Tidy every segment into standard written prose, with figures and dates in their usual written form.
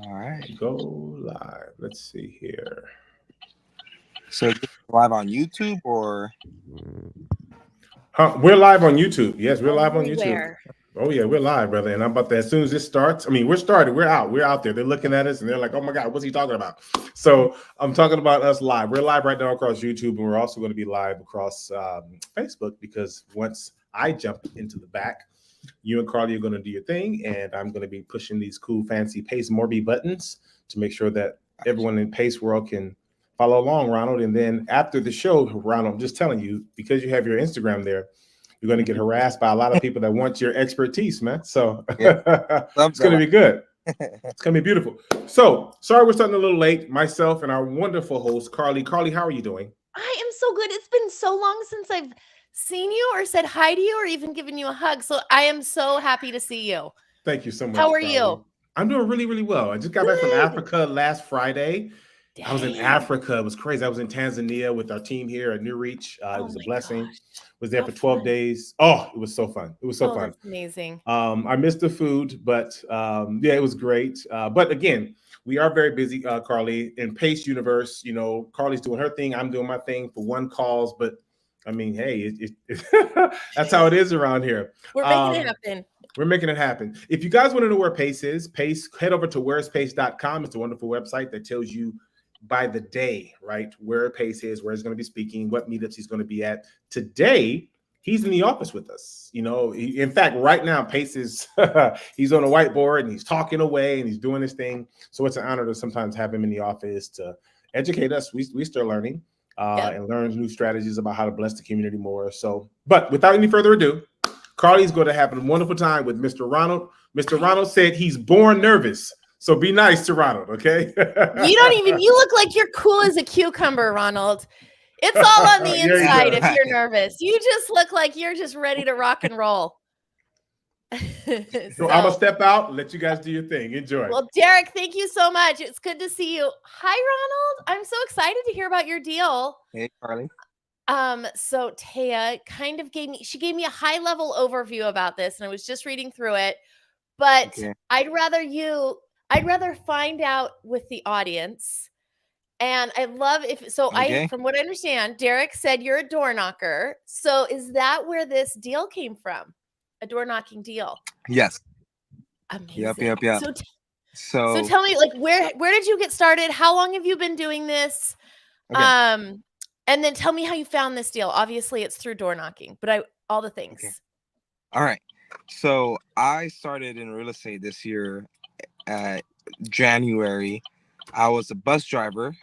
All right. Go live. Let's see here. So live on YouTube or We're live on YouTube. Yes, we're live on YouTube. Everywhere. Oh yeah, we're live, brother. And I'm about to, as soon as this starts, I mean, we're started. We're out. We're out there. They're looking at us and they're like, oh my God, what's he talking about? So I'm talking about us live. We're live right now across YouTube, and we're also going to be live across Facebook, because once I jump into the back, you and Carly are going to do your thing, and I'm going to be pushing these cool, fancy Pace Morby buttons to make sure that everyone in Pace World can follow along, Ronald. And then after the show, Ronald, I'm just telling you, because you have your Instagram there, you're going to get harassed by a lot of people that want your expertise, man. So it's going to be good. It's going to be beautiful. So sorry we're starting a little late. Myself and our wonderful host, Carly. Carly, how are you doing? I am so good. It's been so long since I've seen you or said hi to you or even given you a hug. So I am so happy to see you. Thank you so much. How are Carly. you? I'm doing really, really well. I just got back from Africa last Friday. Dang. I was in Africa. It was crazy. I was in Tanzania with our team here at New Reach. It was a blessing. Gosh. Was there How for 12 fun. days. Oh, it was so fun. It was so fun. That's amazing. I missed the food, but yeah, it was great. But again, we are very busy, Carly. In Pace Universe, you know, Carly's doing her thing. I'm doing my thing for one calls. But I mean, hey, that's how it is around here. We're making it happen. We're making it happen. If you guys want to know where Pace is, Pace, head over to where'space.com. It's a wonderful website that tells you by the day, right, where Pace is, where he's going to be speaking, what meetups he's going to be at. Today, he's in the office with us. You know, in fact, right now, Pace is he's on a whiteboard and he's talking away and he's doing his thing. So it's an honor to sometimes have him in the office to educate us. We're still learning and learn new strategies about how to bless the community more. So, but without any further ado, Carly's going to have a wonderful time with Mr. Ronald. Mr. Ronald said he's born nervous. So be nice to Ronald, okay? You look like you're cool as a cucumber, Ronald. It's all on the inside if you're nervous. You just look like you're just ready to rock and roll. So I'm going to step out and let you guys do your thing. Enjoy. Well, Derek, thank you so much. It's good to see you. Hi, Ronald. I'm so excited to hear about your deal. Hey, Carly. So Taya kind of gave me a high level overview about this, and I was just reading through it, but Okay. I'd rather find out with the audience. And I love from what I understand, Derek said you're a door knocker. So is that where this deal came from? A door knocking deal? Yes. Amazing. Yep. So tell me, like, where did you get started? How long have you been doing this? Okay. And then tell me how you found this deal. Obviously, it's through door knocking, but all the things. Okay. All right. So I started in real estate this year at January. I was a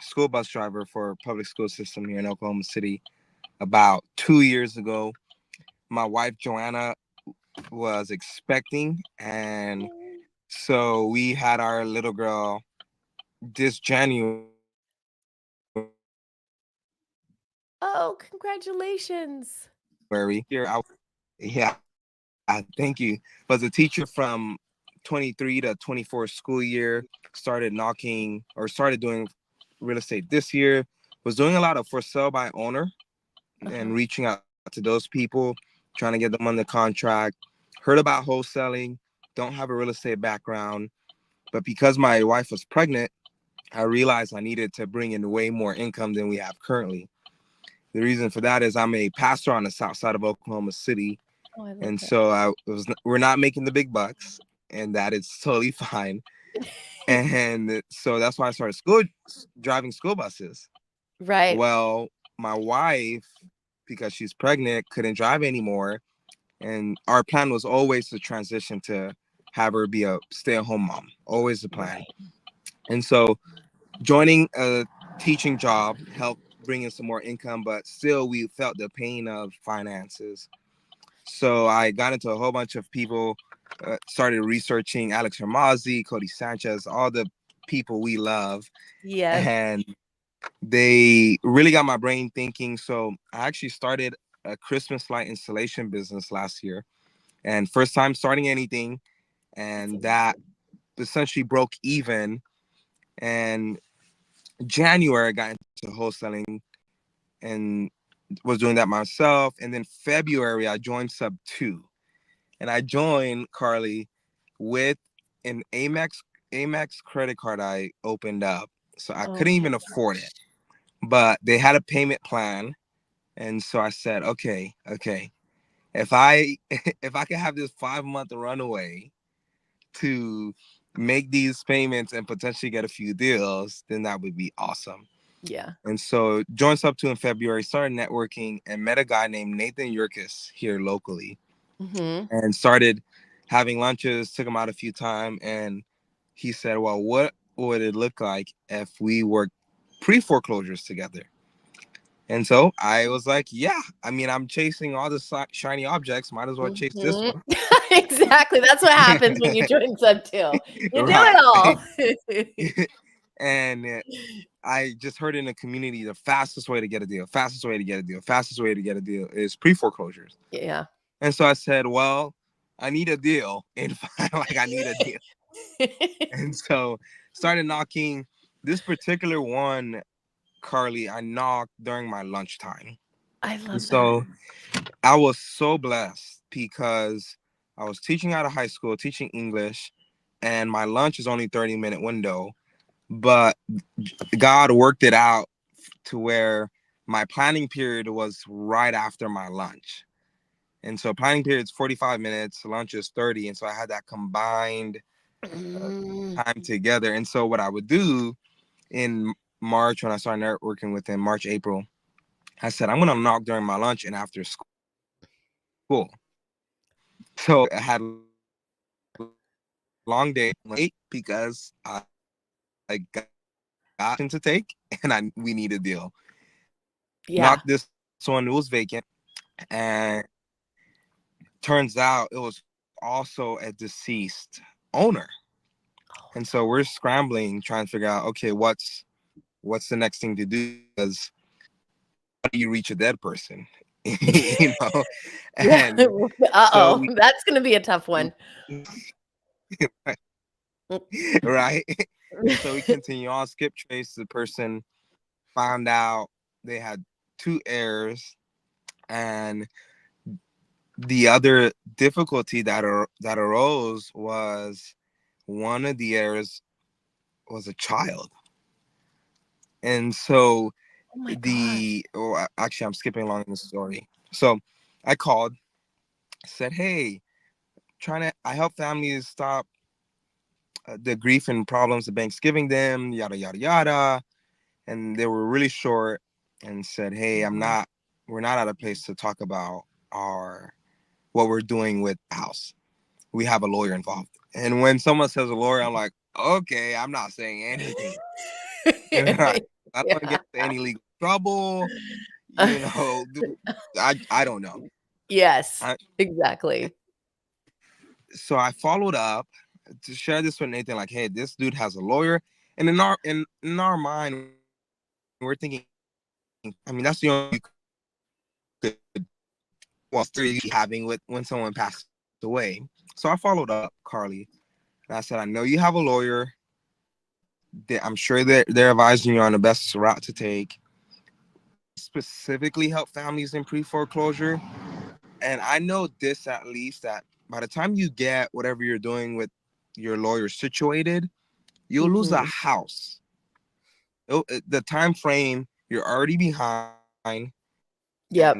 school bus driver for a public school system here in Oklahoma City. About 2 years ago, my wife, Joanna, was expecting. And so we had our little girl this January. Oh, congratulations. Yeah, thank you. Was a teacher from 23 to 24 school year, started doing real estate this year, was doing a lot of for sale by owner and reaching out to those people, trying to get them under contract. Heard about wholesaling, don't have a real estate background, but because my wife was pregnant, I realized I needed to bring in way more income than we have currently. The reason for that is I'm a pastor on the south side of Oklahoma City. And so we're not making the big bucks, and that is totally fine. And so that's why I started driving school buses. Right. Well, my wife, because she's pregnant, couldn't drive anymore. And our plan was always to transition to have her be a stay-at-home mom. Always the plan. Right. And so joining a teaching job helped bring in some more income, but still we felt the pain of finances. So I got into a whole bunch of people, started researching Alex Hermazzi, Cody Sanchez, all the people we love. Yeah. And they really got my brain thinking. So I actually started a Christmas light installation business last year, and first time starting anything. And that essentially broke even. And January I got into wholesaling and was doing that myself. And then February I joined Sub 2, and I joined, Carly, with an Amex Amex credit card I opened up, so I Oh couldn't my even afford it. But they had a payment plan, and so I said, okay, if I if I can have this 5-month runaway to make these payments and potentially get a few deals, then that would be awesome. Yeah. And so joined Sub 2 in February, started networking, and met a guy named Nathan Yurkis here locally, and started having lunches, took him out a few times, and he said, well, what would it look like if we worked pre-foreclosures together? And so I was like, yeah, I mean, I'm chasing all the shiny objects. Might as well chase this one. Exactly. That's what happens when you join Sub 2. You do Right. it all. And I just heard in the community, the fastest way to get a deal is pre-foreclosures. Yeah. And so I said, well, I need a deal. And like, I need a deal. And so started knocking. This particular one, Carly, I knocked during my lunchtime. I love and so that. I was so blessed because I was teaching out of high school, teaching English, and my lunch is only 30-minute window. But God worked it out to where my planning period was right after my lunch. And so planning period is 45 minutes, lunch is 30. And so I had that combined time together. And so what I would do in March, when I started networking with him, March, April, I said, I'm going to knock during my lunch and after school. So I had long day late because I got him to take, and we need a deal. Yeah. Knocked this one, it was vacant, and turns out it was also a deceased owner. And so we're scrambling, trying to figure out, okay, what's the next thing to do? Because how do you reach a dead person? You know? And so that's gonna be a tough one. Right. And so we continue on, skip trace. The person found out they had 2 heirs, and the other difficulty that arose was one of the heirs was a child. And so actually I'm skipping along in the story. So I called, said, hey, I help families stop the grief and problems the bank's giving them, yada yada yada. And they were really short and said, hey, we're not at a place to talk about what we're doing with the house. We have a lawyer involved. And when someone says a lawyer, I'm like, okay, I'm not saying anything. I don't want to get into any legal trouble. You know, I don't know. Yes, exactly. So I followed up to share this with Nathan, like, hey, this dude has a lawyer. And in our mind, we're thinking, I mean, that's the only story having with when someone passed away. So I followed up, Carly, and I said, I know you have a lawyer. I'm sure they're advising you on the best route to take. Specifically help families in pre-foreclosure. And I know this, at least, that by the time you get whatever you're doing with your lawyer situated, you'll lose a house. The time frame, you're already behind. Yep.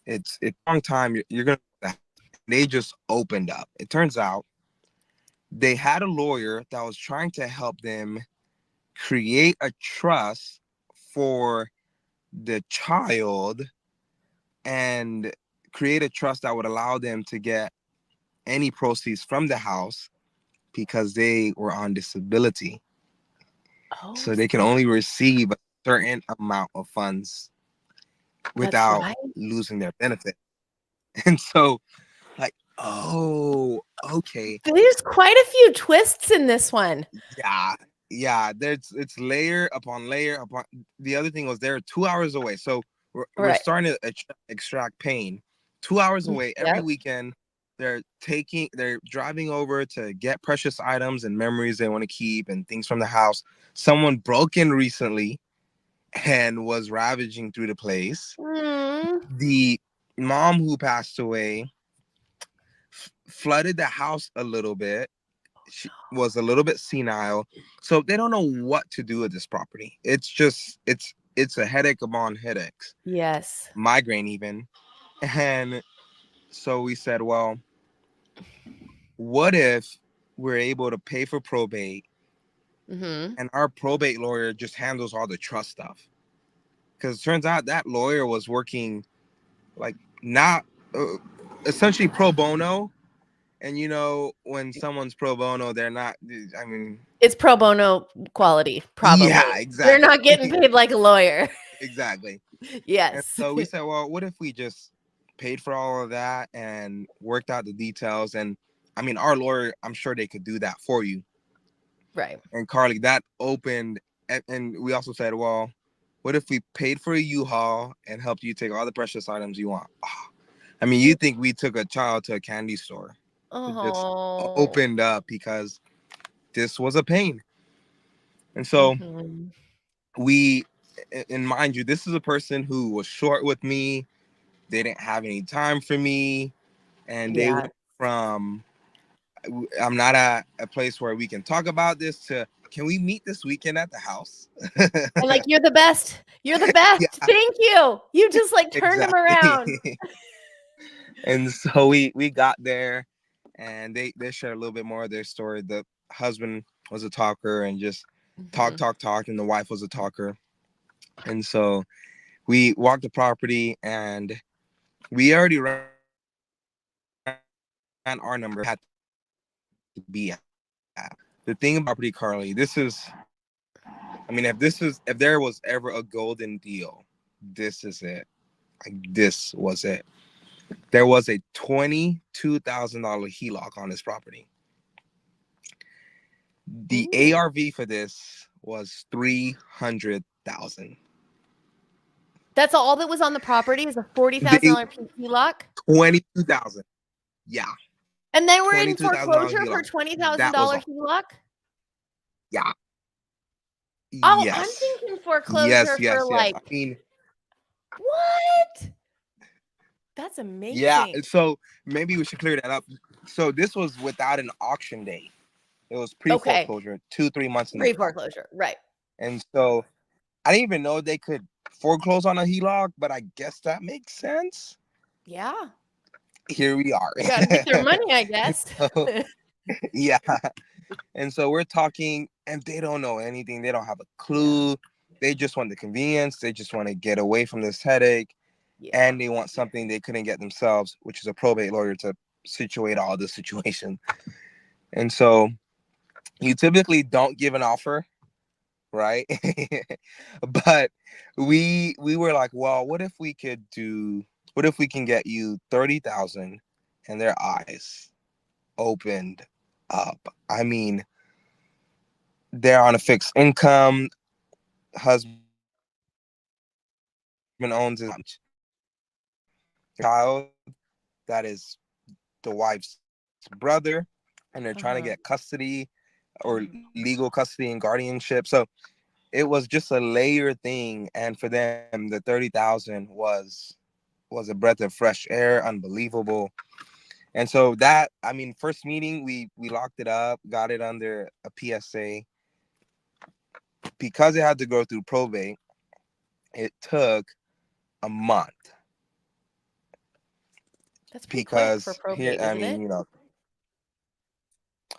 It's a long time. You're gonna. They just opened up. It turns out they had a lawyer that was trying to help them create a trust for the child and create a trust that would allow them to get any proceeds from the house because they were on disability. So they can only receive a certain amount of funds without losing their benefit. And so, like, oh, okay. There's quite a few twists in this one. Yeah. It's layer upon layer upon. The other thing was they're 2 hours away, so we're starting to extract pain. 2 hours away every weekend. They're driving over to get precious items and memories they want to keep and things from the house. Someone broke in recently and was ravaging through the place. The mom who passed away flooded the house a little bit, she was a little bit senile, so they don't know what to do with this property. It's just it's a headache upon headaches. Yes. Migraine even. And so we said, well, what if we're able to pay for probate and our probate lawyer just handles all the trust stuff? Because it turns out that lawyer was working like not essentially pro bono. And you know, when someone's pro bono, they're not, I mean, it's pro bono quality, probably. Yeah, exactly. They're not getting paid like a lawyer. Exactly. Yes. And so we said, well, what if we just paid for all of that and worked out the details? And I mean, our lawyer, I'm sure they could do that for you. Right. And Carly, that opened, and we also said, well, what if we paid for a U-Haul and helped you take all the precious items you want? Oh, I mean, you think we took a child to a candy store. It just opened up because this was a pain. And so we, and mind you, this is a person who was short with me. They didn't have any time for me. And they went from, I'm not at a place where we can talk about this, to, can we meet this weekend at the house? And like, you're the best. You're the best. Yeah. Thank you. You just like turned them around. And so we got there, and they shared a little bit more of their story. The husband was a talker and just talk, and the wife was a talker. And so we walked the property, and we already ran our number had to be at. The thing about property, Carly, this is, I mean, if there was ever a golden deal, this is it. Like, this was it. There was a $22,000 HELOC on this property. The ARV for this was $300,000. That's all that was on the property, is a $40,000 HELOC. $22,000. Yeah. And they were in foreclosure for $20,000 HELOC. Yeah. Oh, yes. I'm thinking foreclosure for like. I mean, what? That's amazing. Yeah. So maybe we should clear that up. So this was without an auction date. It was pre-foreclosure, 2-3 months in pre-foreclosure, right? And so I didn't even know they could foreclose on a HELOC, but I guess that makes sense. Yeah. Here we are. You gotta get their money, I guess. So, yeah. And so we're talking, and they don't know anything. They don't have a clue. They just want the convenience. They just want to get away from this headache. Yeah. And they want something they couldn't get themselves, which is a probate lawyer to situate all the situation. And so you typically don't give an offer, right? But we were like, well, what if we can get you 30,000 and their eyes opened up? I mean, they're on a fixed income. Husband owns his child that is the wife's brother, and they're trying to get custody or legal custody and guardianship. So it was just a layered thing, and for them, the 30,000 was a breath of fresh air, unbelievable. And so that, I mean, first meeting, we locked it up, got it under a PSA. Because it had to go through probate, it took a month. That's because for probate, here, I mean, you know.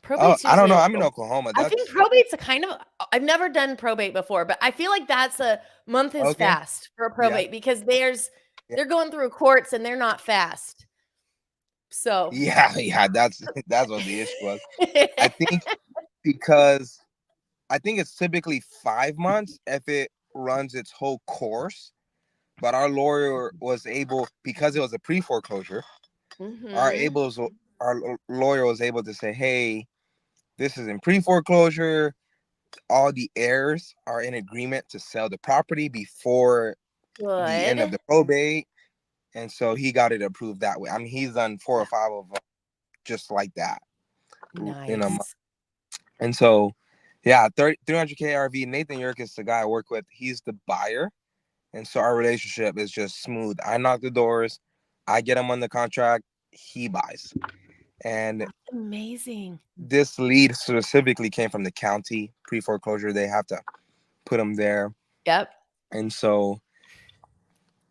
Probate's I don't know. I'm in Oklahoma. I think probate's a kind of, I've never done probate before, but I feel like that's a month is fast for a probate because they're going through courts and they're not fast. So yeah, that's what the issue was. I think because I think it's typically 5 months if it runs its whole course, but our lawyer was able, because it was a pre-foreclosure, our lawyer was able to say, hey, this is in pre-foreclosure. All the heirs are in agreement to sell the property before the end of the probate. And so he got it approved that way. I mean, he's done 4 or 5 of them just like that. Nice. In a month. And so, yeah, 300K RV. Nathan Yerk is the guy I work with. He's the buyer. And so our relationship is just smooth. I knock the doors. I get him on the contract. He buys. And that's amazing. This lead specifically came from the county pre-foreclosure. They have to put them there. Yep. And so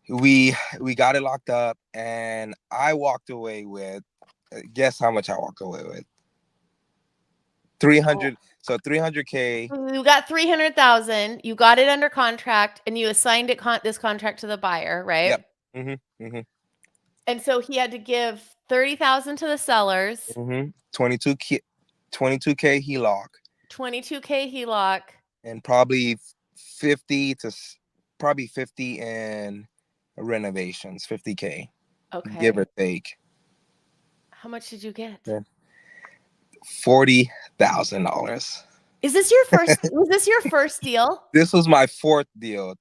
we got it locked up, and I walked away with, guess how much I walked away with? 300. So 300K. You got 300,000. You got it under contract, and you assigned it this contract to the buyer, right? Yep. Mm-hmm. Mm-hmm. And so he had to give 30,000 to the sellers. Mm-hmm. 22K HELOC. 22K HELOC. And probably 50 in renovations, 50K. Okay. Give or take. How much did you get? $40,000. Is this your first? Was this your first deal? This was my fourth deal.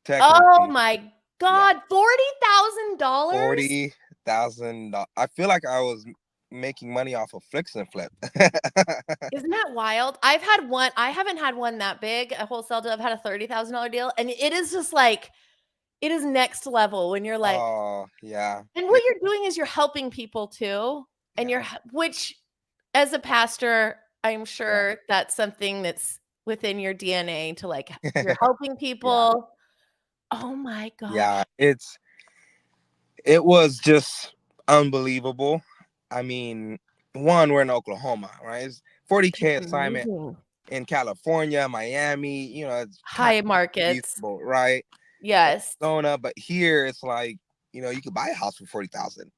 Oh my God, $40,000. $40,000. I feel like I was making money off of flicks and flip. Isn't that wild? I've had one. I haven't had one that big, a wholesale deal. I've had a $30,000 deal, and it is just like, it is next level when you're like, oh yeah. And what you're doing is you're helping people too, and which, as a pastor, I'm sure that's something that's within your DNA to like, you're helping people. Oh my God. Yeah, it was just unbelievable. I mean, one, we're in Oklahoma, right? It's 40K assignment in California, Miami, it's high markets, right? Yes. Arizona, but here it's like, you could buy a house for 40,000.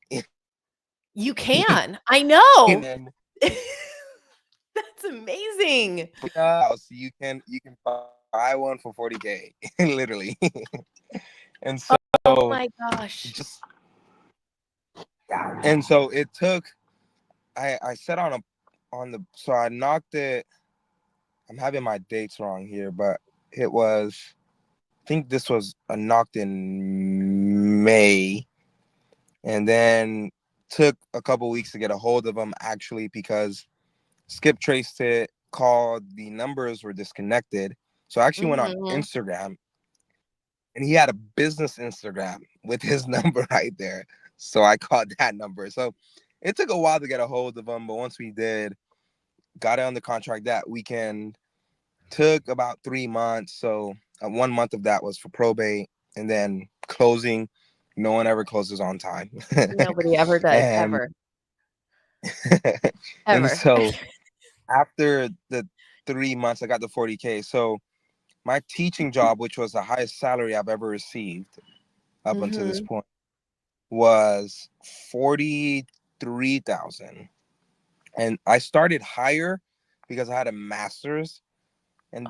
You can. I know. That's amazing. You can buy one for 40K, literally. And so, oh my gosh. And so it took. I said so I knocked it. I'm having my dates wrong here, but it was. I think this was knocked in May, and then took a couple weeks to get a hold of him, actually, because Skip traced it, called, the numbers were disconnected. So I actually went on Instagram, and he had a business Instagram with his number right there. So I called that number. So it took a while to get a hold of him, but once we did, got it on the contract that weekend. Took about 3 months. So 1 month of that was for probate, and then closing. No one ever closes on time. Nobody ever does, ever. And so after the 3 months, I got the 40K. So my teaching job, which was the highest salary I've ever received up until this point, was 43,000. And I started higher because I had a master's. And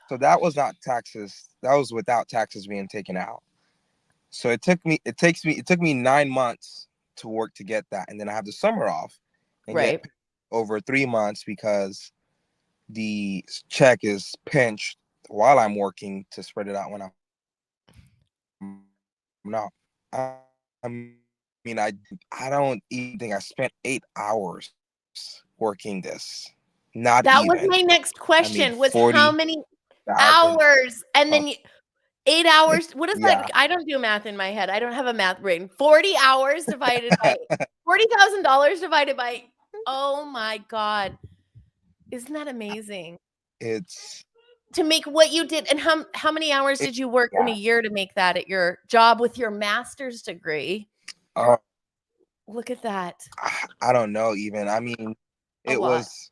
so that was not taxes. That was without taxes being taken out. So it took me 9 months to work to get that. And then I have the summer off and get over 3 months because the check is pinched while I'm working to spread it out when I'm not. I mean, I don't even think I spent 8 hours working this. Not that even. was my next question. I mean, was how many hours? And then 8 hours. What is that? I don't do math in my head. I don't have a math brain. 40 hours divided by $40,000 divided by. Oh my God. Isn't that amazing? It's to make what you did. And how many hours did you work in a year to make that at your job with your master's degree? Look at that. I don't know even. I mean, it was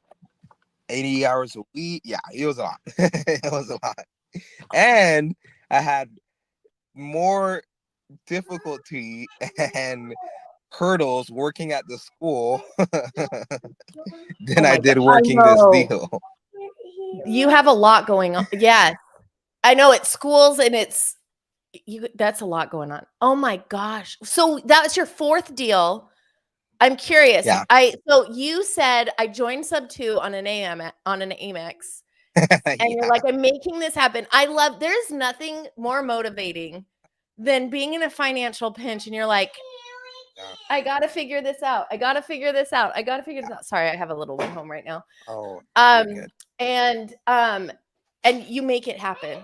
80 hours a week. Yeah, it was a lot. It was a lot. And I had more difficulty and hurdles working at the school than I did working this deal. You have a lot going on. Yeah. I know it's schools and that's a lot going on. Oh my gosh. So that's your fourth deal. I'm curious. Yeah. So you said I joined sub 2 on an Amex. And you're like, I'm making this happen. There's nothing more motivating than being in a financial pinch and you're like, I got to figure this out. I got to figure this out. Sorry, I have a little one home right now. Oh, good. And you make it happen.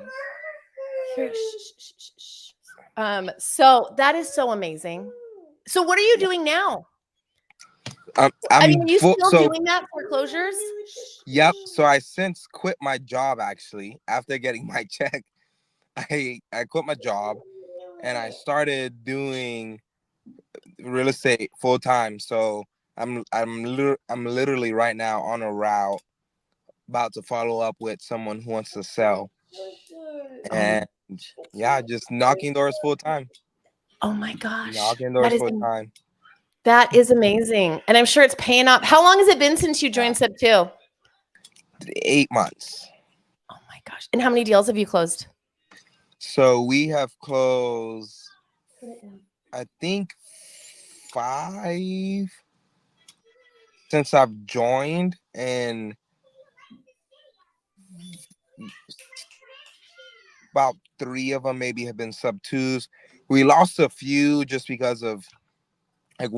So that is so amazing. So what are you doing now? I mean, are you still doing that foreclosures? Yep. So I since quit my job actually after getting my check. I quit my job and I started doing real estate full time. So I'm literally right now on a route about to follow up with someone who wants to sell. And yeah, just knocking doors full time. Oh my gosh. Knocking doors full time. That is amazing. And I'm sure it's paying off. How long has it been since you joined Sub 2? 8 months. Oh my gosh. And how many deals have you closed? So we have closed, I think 5 since I've joined, and about 3 of them maybe have been sub 2s. We lost a few just because of like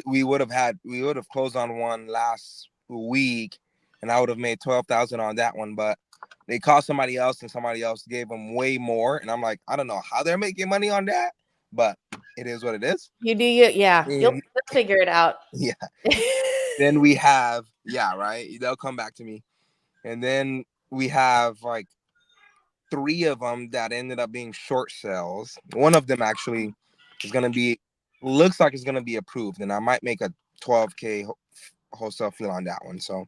we would have closed on one last week and I would have made 12,000 on that one, but they called somebody else and somebody else gave them way more, and I'm like, I don't know how they're making money on that, but it is what it is. You do you, yeah. You'll figure it out. Yeah. Then we have, right. They'll come back to me, and then we have like 3 of them that ended up being short sales. One of them actually looks like it's gonna be approved, and I might make a $12K wholesale fee on that one. So,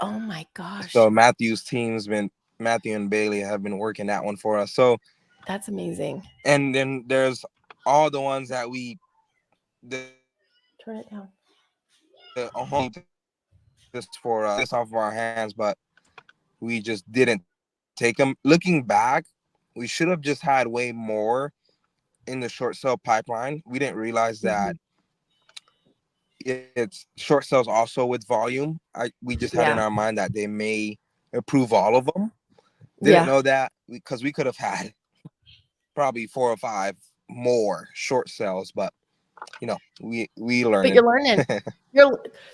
oh my gosh! So Matthew and Bailey have been working that one for us. So that's amazing. And then there's all the ones that turn it down. The home just for this off of our hands, but we just didn't take them. Looking back, we should have just had way more in the short sale pipeline. We didn't realize that it's short sales also with volume. We just had in our mind that they may approve all of them. Didn't know that, because we could have had probably 4 or 5 more short sales, but we learned. But you're learning.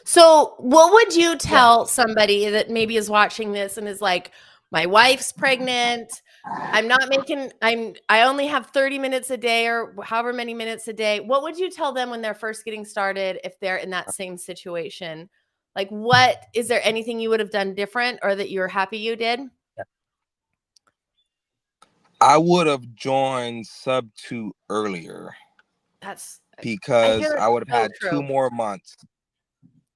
So what would you tell somebody that maybe is watching this and is like, my wife's pregnant, I only have 30 minutes a day or however many minutes a day. What would you tell them when they're first getting started if they're in that same situation? Like, is there anything you would have done different or that you're happy you did? I would have joined sub 2 earlier. Because I would have had 2 more months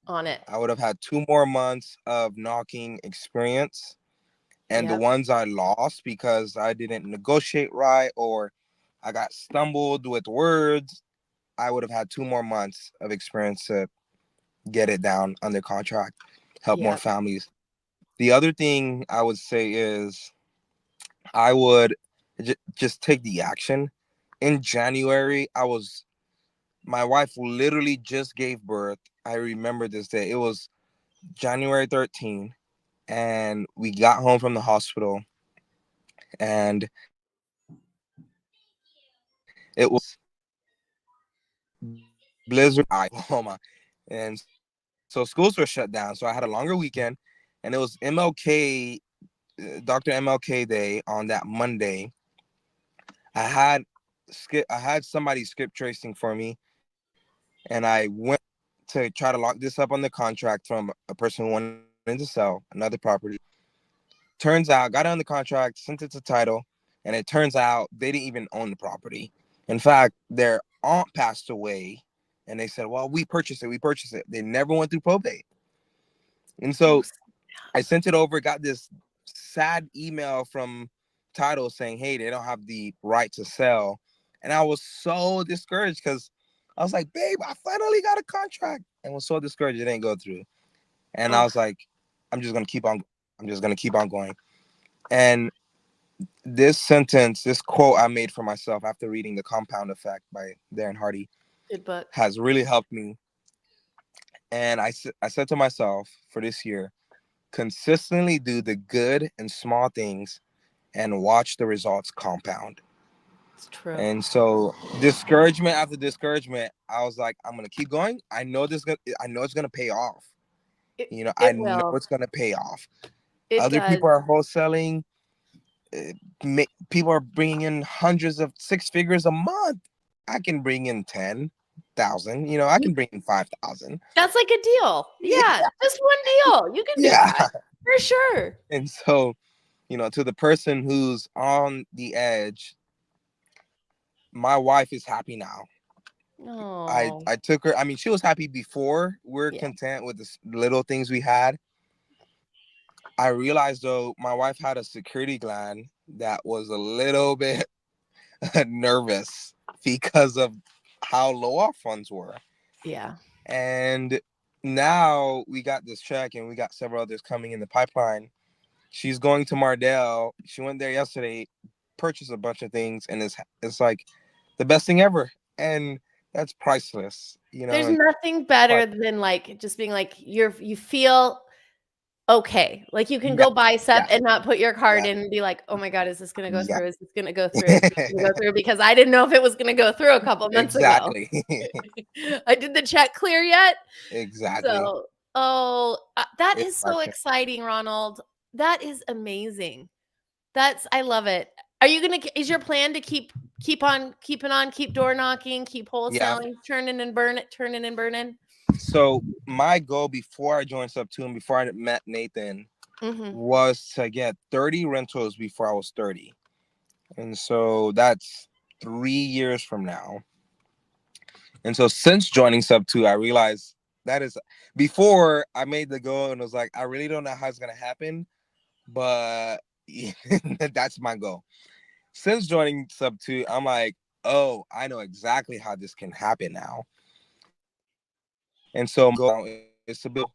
on it. I would have had 2 more months of knocking experience. And the ones I lost because I didn't negotiate right or I got stumbled with words, I would have had 2 more months of experience to get it down under contract, help more families. The other thing I would say is I would just take the action. In January, my wife literally just gave birth. I remember this day. It was January 13th. And we got home from the hospital, and it was blizzard Oklahoma, and so schools were shut down. So I had a longer weekend, and it was MLK, Dr. MLK Day on that Monday. I had somebody skip tracing for me, and I went to try to lock this up on the contract from a person who wanted to sell another property. Turns out, got on the contract, sent it to title, and it turns out they didn't even own the property. In fact, their aunt passed away, and they said, well, we purchased it. They never went through probate. And so I sent it over, got this sad email from title saying, hey, they don't have the right to sell. And I was so discouraged because I was like, babe, I finally got a contract, and was so discouraged it didn't go through. And I was like, I'm just going to keep on going. And this quote I made for myself after reading The Compound Effect by Darren Hardy, good book, has really helped me. And I said to myself for this year, consistently do the good and small things and watch the results compound. It's true. And so discouragement after discouragement, I was like, I'm going to keep going. I know it's going to pay off. I know it's going to pay off. Other people are wholesaling. People are bringing in hundreds of 6 figures a month. I can bring in 10. 1,000. You know, I can bring in 5,000. That's like a deal. Yeah, just one deal. You can do that for sure. And so, you know, to the person who's on the edge, my wife is happy now. Oh. I took her. I mean, she was happy before. We're content with the little things we had. I realized though, my wife had a security gland that was a little bit nervous because of how low our funds were. Yeah. And now we got this check and we got several others coming in the pipeline. She's going to Mardell. She went there yesterday, purchased a bunch of things, and it's like the best thing ever. And that's priceless. You know, there's nothing better than like just being like you feel okay. Like you can go buy stuff and not put your card in and be like, oh my God, is this going to go through? Is this going to go through? Is this going to go through? Because I didn't know if it was going to go through a couple months ago. I did the check clear yet? Exactly. So, that is so exciting, Ronald. That is amazing. I love it. Are you is your plan to keep door knocking, keep wholesaling, turning and burning? So my goal before I joined Sub 2 and before I met Nathan was to get 30 rentals before I was 30. And so that's 3 years from now. And so since joining Sub 2, I realized that is before I made the goal and was like, I really don't know how it's going to happen, but that's my goal. Since joining Sub 2, I'm like, oh, I know exactly how this can happen now. And so my goal is to build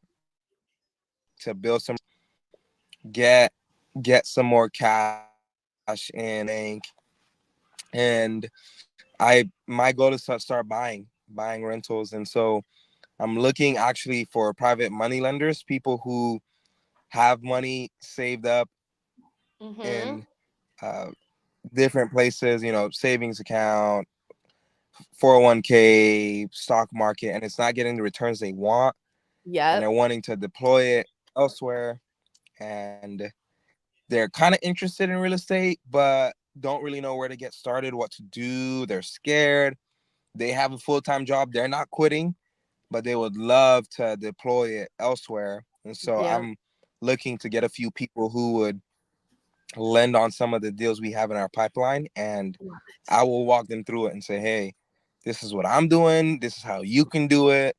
some, get some more cash in bank, and my goal is to start buying rentals. And so I'm looking actually for private money lenders, people who have money saved up in different places, you know, savings account, 401k, stock market, and it's not getting the returns they want. Yeah. And they're wanting to deploy it elsewhere. And they're kind of interested in real estate, but don't really know where to get started, what to do. They're scared. They have a full-time job. They're not quitting, but they would love to deploy it elsewhere. And so I'm looking to get a few people who would lend on some of the deals we have in our pipeline. And I will walk them through it and say, hey, this is what I'm doing. This is how you can do it.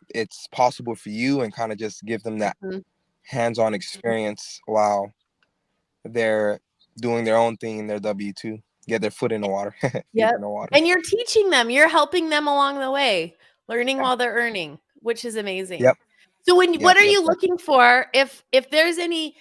It's possible for you, and kind of just give them that hands-on experience while they're doing their own thing in their W-2, get their foot in the water. Yeah. And you're teaching them, you're helping them along the way, learning while they're earning, which is amazing. Yep. So what are you looking for? If there's any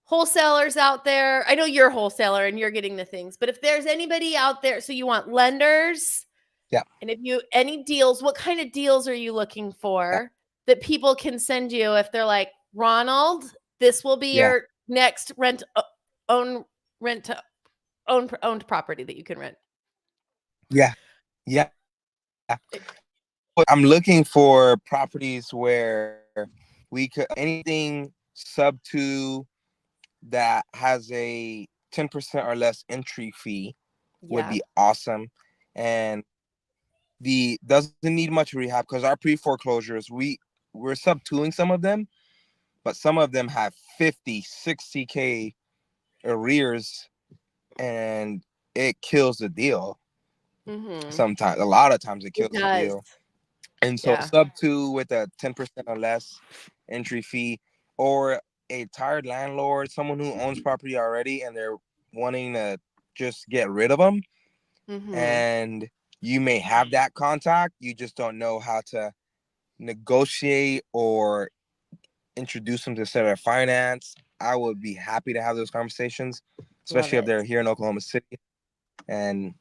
wholesalers out there, I know you're a wholesaler and you're getting the things, but if there's anybody out there, so you want lenders. Yeah. And if any deals, what kind of deals are you looking for that people can send you if they're like, Ronald, this will be your next owned property that you can rent? Yeah. I'm looking for properties where we could, anything sub 2 that has a 10% or less entry fee would be awesome. And doesn't need much rehab, because our pre-foreclosures, we're sub 2ing some of them, but some of them have 50, 60K arrears, and it kills the deal. Sometimes, a lot of times it kills the deal. And so sub 2 with a 10% or less entry fee, or a tired landlord, someone who owns property already and they're wanting to just get rid of them. And you may have that contact, you just don't know how to negotiate or introduce them to Center Finance. I would be happy to have those conversations, especially if they're here in Oklahoma City, and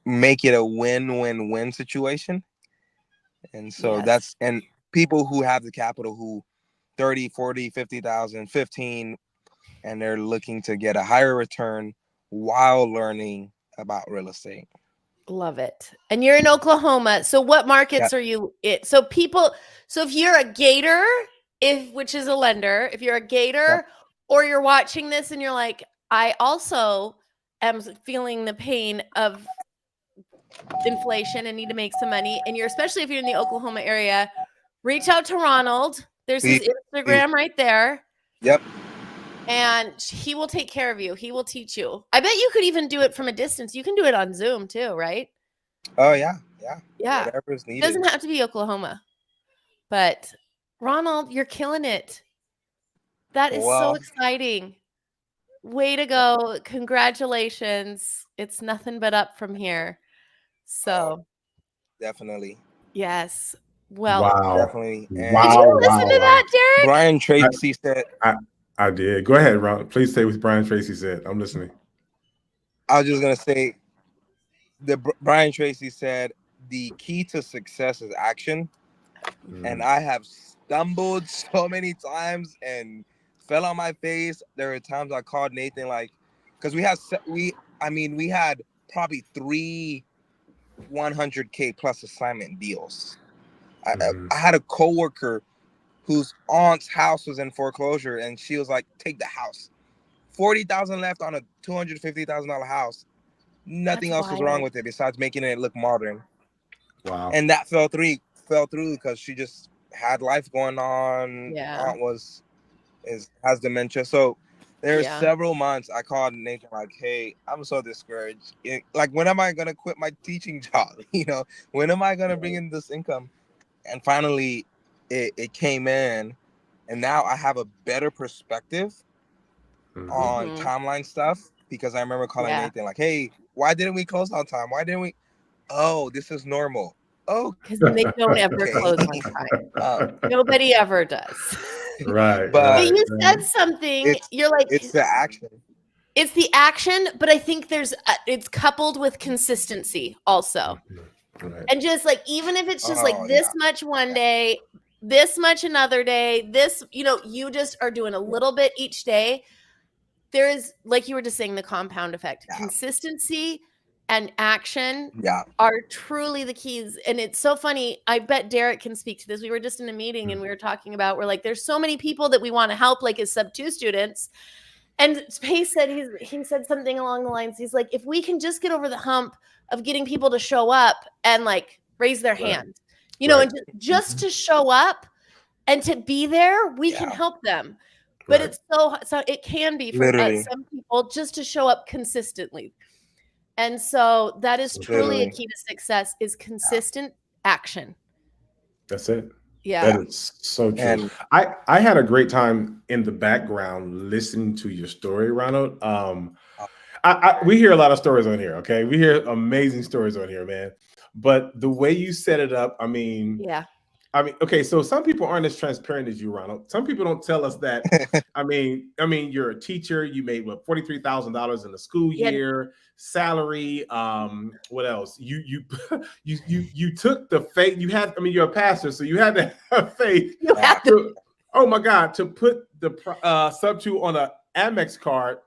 make it a win-win-win situation. And so and people who have the capital, who 30, 40, 50,000, 15, and they're looking to get a higher return while learning about real estate. Love it. And you're in Oklahoma. So what markets are you in? So if you're a Gator, which is a lender, if you're a Gator or you're watching this and you're like, I also am feeling the pain of inflation and need to make some money, and especially if you're in the Oklahoma area, reach out to Ronald. There's his Instagram right there. Yep. And he will take care of you. He will teach you. I bet you could even do it from a distance. You can do it on Zoom too, right? Oh yeah. Whatever's needed. It doesn't have to be Oklahoma. But Ronald, you're killing it. That is so exciting. Way to go. Congratulations. It's nothing but up from here. So definitely. Yes. Well, wow. Definitely. And did you listen to that, Derek? Brian Tracy said. I did. Go ahead, Ron. Please say what Brian Tracy said. I'm listening. I was just gonna say, Brian Tracy said the key to success is action, and I have stumbled so many times and fell on my face. There were times I called Nathan, like, because we had probably 3 100K plus assignment deals. I had a coworker whose aunt's house was in foreclosure, and she was like, "Take the house." $40,000 left on a $250,000 house. Nothing else was wrong with it besides making it look modern. Wow. And that fell through because she just had life going on. Yeah. Aunt has dementia. So there's several months I called Nathan like, "Hey, I'm so discouraged. Like, when am I gonna quit my teaching job? When am I gonna bring in this income?" And finally it came in, and now I have a better perspective on timeline stuff, because I remember calling Nathan like, "Hey, why didn't we close on time? Why didn't we?" "Oh, this is normal." Oh, because they don't ever close on time. Nobody ever does. Right. But you said something. You're like, it's the action. It's the action, but I think it's coupled with consistency also. Right. And just like, even if it's just like this much one day, this much another day, this, you just are doing a little bit each day. There is, like you were just saying, the compound effect. Consistency and action are truly the keys. And it's so funny. I bet Derek can speak to this. We were just in a meeting and we were talking about, we're like, there's so many people that we want to help, like his sub-2 students. And Pace said, he said something along the lines. He's like, if we can just get over the hump of getting people to show up and like raise their hand, and just to show up and to be there, we can help them. But it's so it can be for some people just to show up consistently. And so that is truly a key to success, is consistent action. That's it. Yeah. That is so true. And I had a great time in the background listening to your story, Ronald. We hear a lot of stories on here, okay? We hear amazing stories on here, man. But the way you set it up, okay, so some people aren't as transparent as you, Ronald. Some people don't tell us that. I mean, you're a teacher. You made $43,000 in the school year, salary. What else? You took the faith. You're a pastor, so you had to have faith. Oh my God, to put the sub-2 on a Amex card.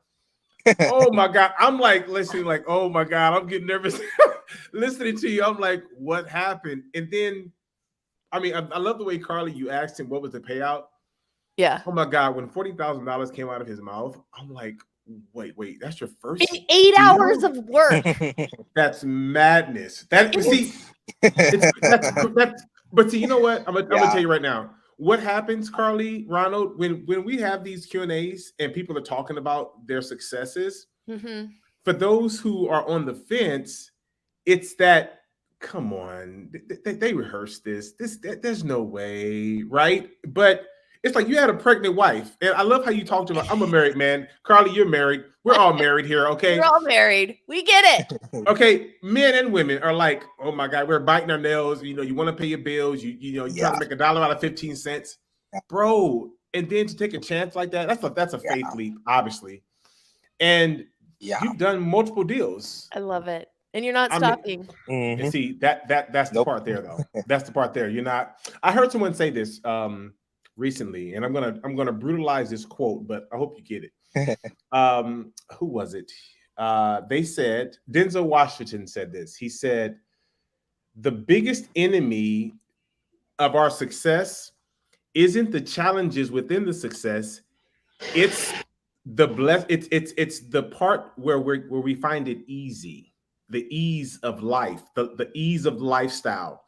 Oh my God, I'm like listening, like, oh my God, I'm getting nervous listening to you. I'm like, what happened? And then, I love the way, Carly, you asked him what was the payout. Yeah. Oh my God, when $40,000 came out of his mouth, I'm like, wait, that's your first in 8 hours of work. That's madness. But see, you know what? I'm gonna tell you right now. What happens, Carly, Ronald, when we have these Q&As and people are talking about their successes, for those who are on the fence, it's that, come on, they rehearsed this. There's no way, right? But it's like you had a pregnant wife. And I love how you talked about, I'm a married man. Carly, you're married. We're all married here, okay? We're all married. We get it. Okay, men and women are like, oh my God, we're biting our nails. You want to pay your bills. You trying to make $1 out of 15 cents. Bro, and then to take a chance like that, that's a faith leap, obviously. And you've done multiple deals. I love it. And you're not stopping. And see, that's the part there, though. That's the part there. You're not. I heard someone say this recently, and I'm gonna brutalize this quote, but I hope you get it. Who was it? They said, Denzel Washington said this. He said, the biggest enemy of our success isn't the challenges within the success. It's the it's the part where we find it easy. the ease of life, the ease of lifestyle.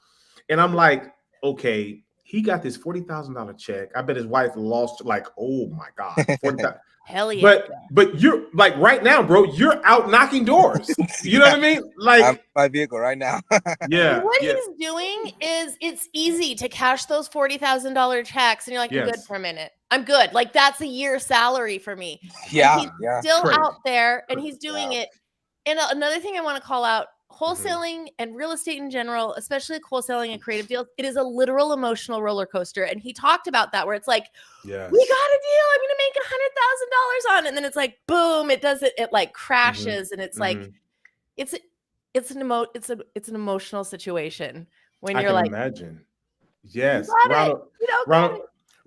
And I'm like, okay, he got this $40,000 check. I bet his wife lost, like, oh my God, 40,000. Hell yeah. But you're like right now, bro, you're out knocking doors. You know what I mean? Like, I'm in my vehicle right now. Yeah. What he's doing is it's easy to cash those $40,000 checks, and you're like, I'm good for a minute. I'm good. Like, that's a year's salary for me. Yeah. And he's still out there, and he's doing it. And another thing I want to call out, wholesaling and real estate in general, especially wholesaling and creative deals, it is a literal emotional roller coaster. And he talked about that, where it's like, we got a deal, I'm going to make $100,000 on it. And then it's like, boom, it does it. It like crashes. And it's like, it's an emotional situation when you're like, imagine. Yes.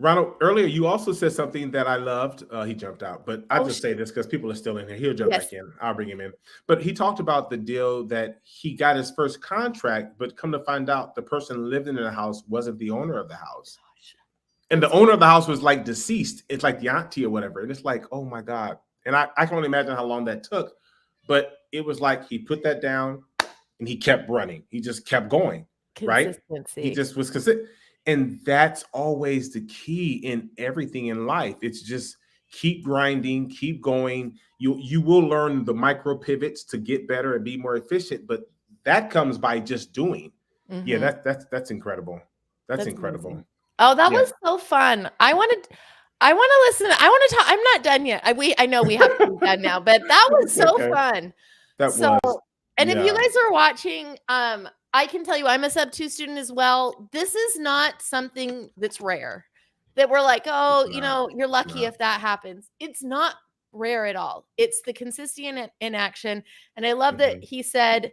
Ronald, earlier you also said something that I loved. He jumped out, but I'll just say this because people are still in here. He'll jump back in. I'll bring him in. But he talked about the deal that he got his first contract, but come to find out the person living in the house wasn't the owner of the house. And the owner of the house was like deceased. It's like the auntie or whatever. And it's like, oh my God. And I can only imagine how long that took. But it was like he put that down and he kept running. He just kept going. Right? He just was consistent. And that's always the key in everything in life. It's just keep grinding, keep going. You will learn the micro pivots to get better and be more efficient, but that comes by just doing. Yeah, that's incredible. That's incredible. Amazing. Oh, that was so fun. I want to listen. I want to talk. I'm not done yet. I know we have to be done now, but that was so fun. And if you guys are watching, I can tell you, I'm a sub-2 student as well. This is not something that's rare, that we're like, oh, you're lucky if that happens. It's not rare at all. It's the consistency in action. And I love that he said,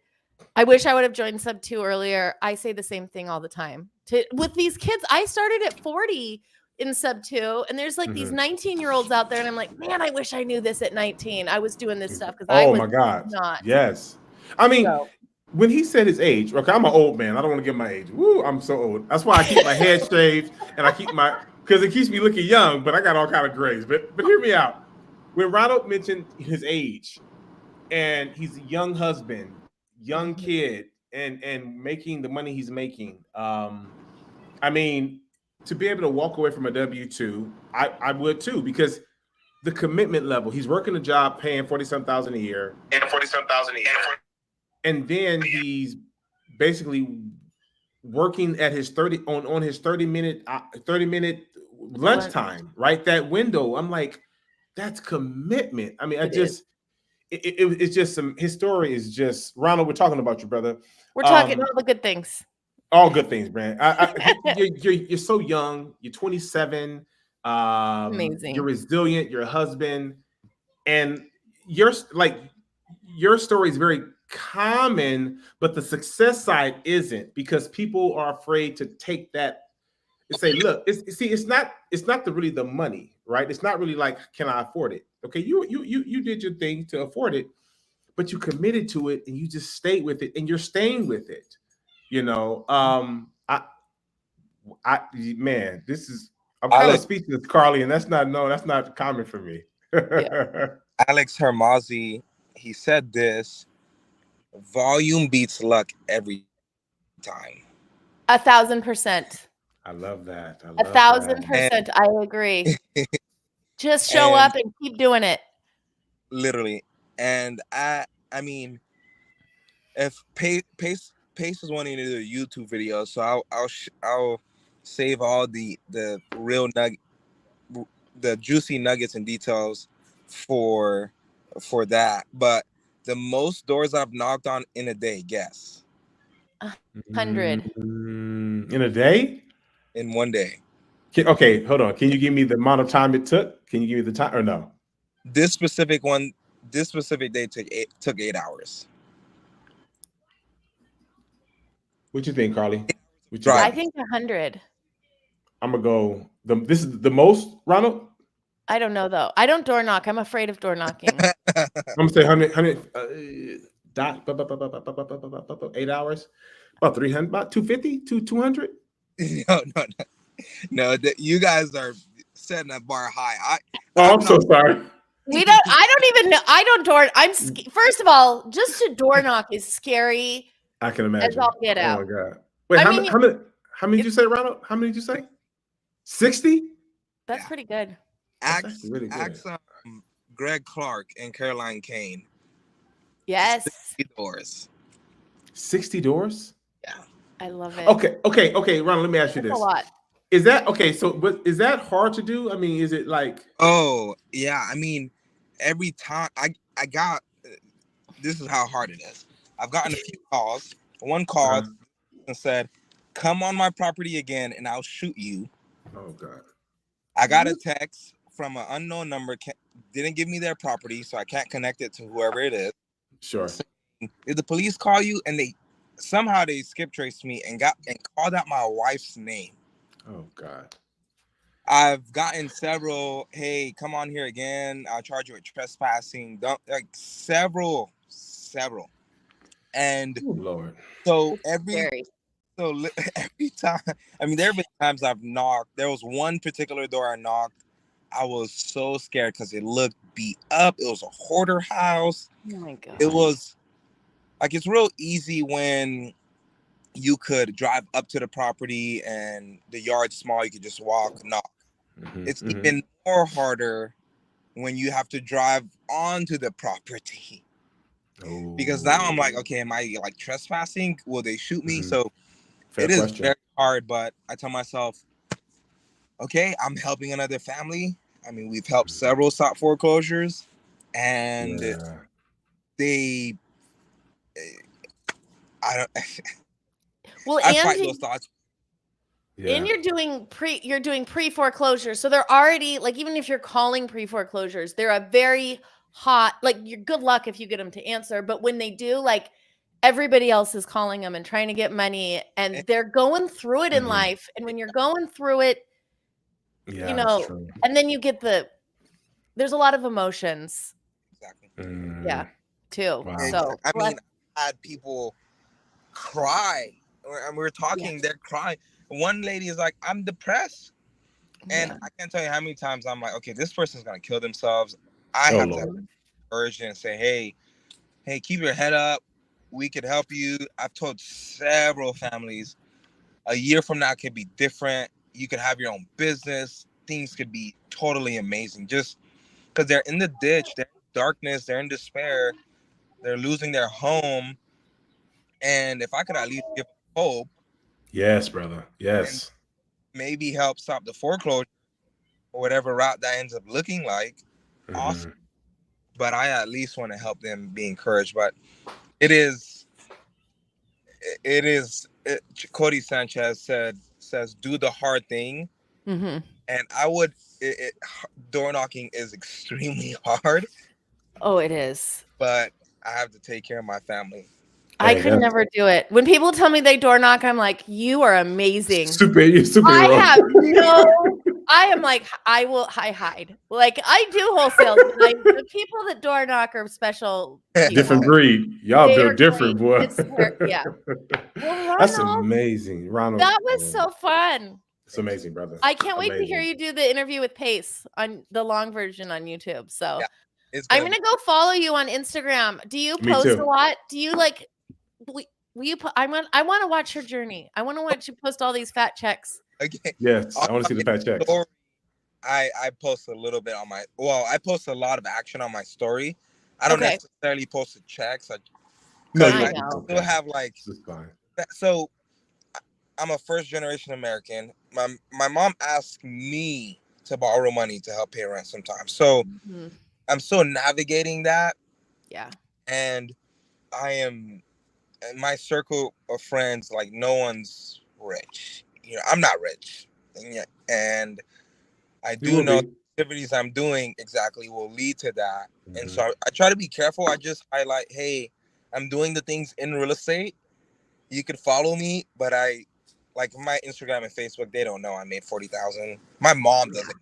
I wish I would have joined sub-2 earlier. I say the same thing all the time. With these kids, I started at 40 in sub-2, and there's like these 19-year-olds out there, and I'm like, man, I wish I knew this at 19. I was doing this stuff because I was my God. Not. Yes. I mean, when he said his age, okay, I'm an old man. I don't want to give my age. Woo, I'm so old. That's why I keep my head shaved and I keep because it keeps me looking young, but I got all kind of grays. But hear me out. When Ronald mentioned his age, and he's a young husband, young kid, and making the money he's making, I mean, to be able to walk away from a W-2, I would too, because the commitment level. He's working a job paying $40,000 a year. And then he's basically working at his 30-minute lunchtime, right? That window. I'm like, that's commitment. I mean, it's just his story is just, Ronald, we're talking about you, brother. We're talking all the good things. All good things, man. You're so young. You're 27. Amazing. You're resilient. You're a husband. And your story is very common, but the success side isn't, because people are afraid to take that and say, look, it's not really the money, right? It's not really like, can I afford it? Okay, you did your thing to afford it, but you committed to it and you just stayed with it, and you're staying with it. I'm kind of speechless, Carly, and that's not common for me. Alex Hermazzi, he said this: volume beats luck every time. 1,000%. I love that. 1,000%. I agree. Just show up and keep doing it. Literally. And I mean, if Pace was wanting to do a YouTube video, so I'll save all the real the juicy nuggets and details for that. But the most doors I've knocked on in a day, guess. 100. In a day? In one day. Okay, hold on. Can you give me the amount of time it took? Can you give me the time or no? This specific day took 8 hours. What you think, Carly? I think 100. I'm gonna go. This is the most, Ronald? I don't know though. I don't door knock. I'm afraid of door knocking. I'm gonna say 100 8 hours, about 300, about 250 to 200. No. You guys are setting that bar high. I'm so sorry. I don't even know. I don't door. First of all, just to door knock is scary. I can imagine. As all get out. Oh my God. Wait, how many did you say, Ronald? How many did you say? 60? That's pretty good. Ask Greg Clark and Caroline Kane. Yes. 60 doors. 60 doors? Yeah. I love it. Okay. Ronald, let me ask you this. A lot. Is that okay? So, but is that hard to do? I mean, is it like? Oh yeah. I mean, every time I got, this is how hard it is. I've gotten a few calls. One called and said, "Come on my property again, and I'll shoot you." Oh God. I got a text from an unknown number. Didn't give me their property, so I can't connect it to whoever it is. Sure. Did the police call you? And they somehow skip traced me and called out my wife's name. Oh God. I've gotten several, hey, come on here again. I'll charge you with trespassing. Several. And Lord. So every time, I mean, there have been times I've knocked. There was one particular door I knocked. I was so scared because it looked beat up. It was a hoarder house. Oh my God. It was like, it's real easy when you could drive up to the property and the yard's small. You could just walk, knock. It's even more harder when you have to drive onto the property. Because now I'm like, okay, am I like trespassing? Will they shoot me? So it is very hard, but I tell myself, okay, I'm helping another family. I mean, we've helped several stop foreclosures, and I don't. Well, I fight those thoughts. Yeah. And you're doing pre-foreclosure, so they're already like, even if you're calling pre-foreclosures, they're a very hot, like, you're good luck if you get them to answer. But when they do, like, everybody else is calling them and trying to get money, and they're going through it in life. And when you're going through it, you know, and then you get there's a lot of emotions. Exactly. Yeah, too. Wow. So I mean, I had people cry, and we were talking. They're crying. One lady is like, "I'm depressed," and I can't tell you how many times I'm like, "Okay, this person's gonna kill themselves." I have to urge and say, "Hey, keep your head up. We could help you." I've told several families, a year from now could be different. You could have your own business. Things could be totally amazing. Just because they're in the ditch, they're in darkness, they're in despair, they're losing their home. And if I could at least give hope. Yes, brother. Yes. Maybe help stop the foreclosure or whatever route that ends up looking like. Awesome. But I at least want to help them be encouraged. But it is Cody Sanchez says, do the hard thing. And I would, door knocking is extremely hard. Oh, it is. But I have to take care of my family. I could never do it. When people tell me they door knock, I'm like, you are amazing. I am like, I hide. Like, I do wholesale. Like, the people that door knock are special people. Different breed. Y'all built different, boy. Yeah. Well, that's amazing, Ronald. That was so fun. It's amazing, brother. I can't wait to hear you do the interview with Pace on the long version on YouTube. So I'm gonna go follow you on Instagram. Do you post a lot? Do you like? Will you put? I want to watch your journey. I want to watch you post all these fat checks. Okay. Yes, I want to see the fat checks. I post a little bit on I post a lot of action on my story. I don't necessarily post the checks. I still have like. So I'm a first generation American. My mom asked me to borrow money to help pay rent sometimes. So I'm still navigating that. Yeah. And I am, in my circle of friends, like, no one's rich. You know, I'm not rich. And I do know the activities I'm doing will lead to that. And so I try to be careful. I just highlight, hey, I'm doing the things in real estate. You could follow me, but like my Instagram and Facebook, they don't know I made 40,000. My mom doesn't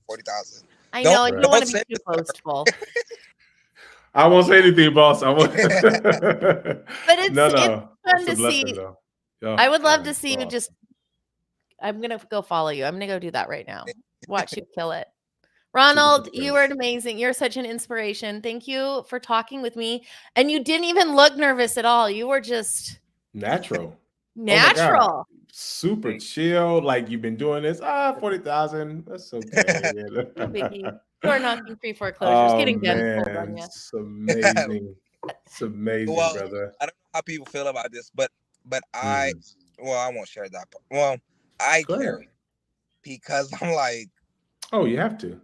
40,000. I know, you don't want to be too boastful. I won't say anything, boss. I won't. But it's fun to see. I would love to see you just. I'm gonna go follow you. I'm gonna go do that right now. Watch you kill it. Ronald, you were amazing. You're such an inspiration. Thank you for talking with me. And you didn't even look nervous at all. You were just natural. Natural. Oh, super chill. Like you've been doing this. 40,000. That's okay. No biggie. Door knocking, pre-foreclosures, getting guns pulled on you. It's amazing. It's amazing, well, brother. I don't know how people feel about this, but I won't share that part. Well, I care because I'm like, oh, you have to.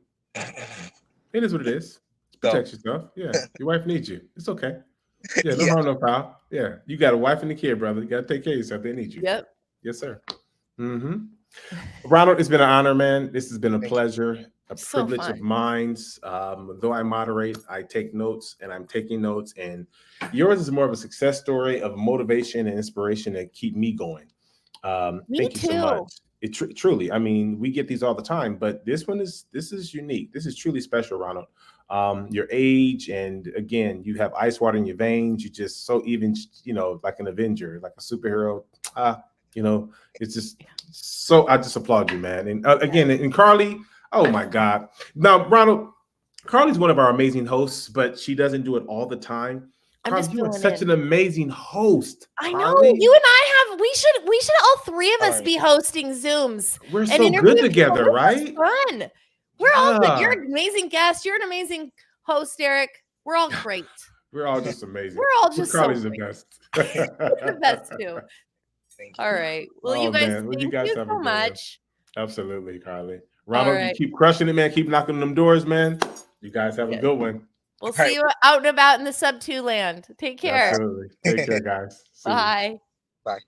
It is what it is. Protect yourself. Yeah, your wife needs you. It's okay. Yeah, no harm, no foul. Yeah, you got a wife and a kid, brother. You got to take care of yourself. They need you. Yep. Yes, sir. Ronald, it's been an honor, man. This has been a pleasure, a privilege of mine. Though I moderate, I take notes, and I'm taking notes. And yours is more of a success story of motivation and inspiration to keep me going. Thank you so much. It truly, I mean, we get these all the time, but this is unique. This is truly special, Ronald. Your age, and again, you have ice water in your veins. You just so even, like an Avenger, like a superhero. It's just so. I just applaud you, man. And again, and Carly, oh my God. Now, Ronald, Carly's one of our amazing hosts, but she doesn't do it all the time. Carly, you are such an amazing host. I know. You and I have. We should all three of us be hosting Zooms. We're so good together, right? Fun. We're all good. You're an amazing guest. You're an amazing host, Derek. We're all great. We're all just amazing. We're all just Carly's the best. The best too. All right. Well, you guys, thank you so much. Absolutely, Carly. Ronald, you keep crushing it, man. Keep knocking them doors, man. You guys have a good one. We'll see you out and about in the sub 2 land. Take care. Absolutely. Take care, guys. Bye. Bye.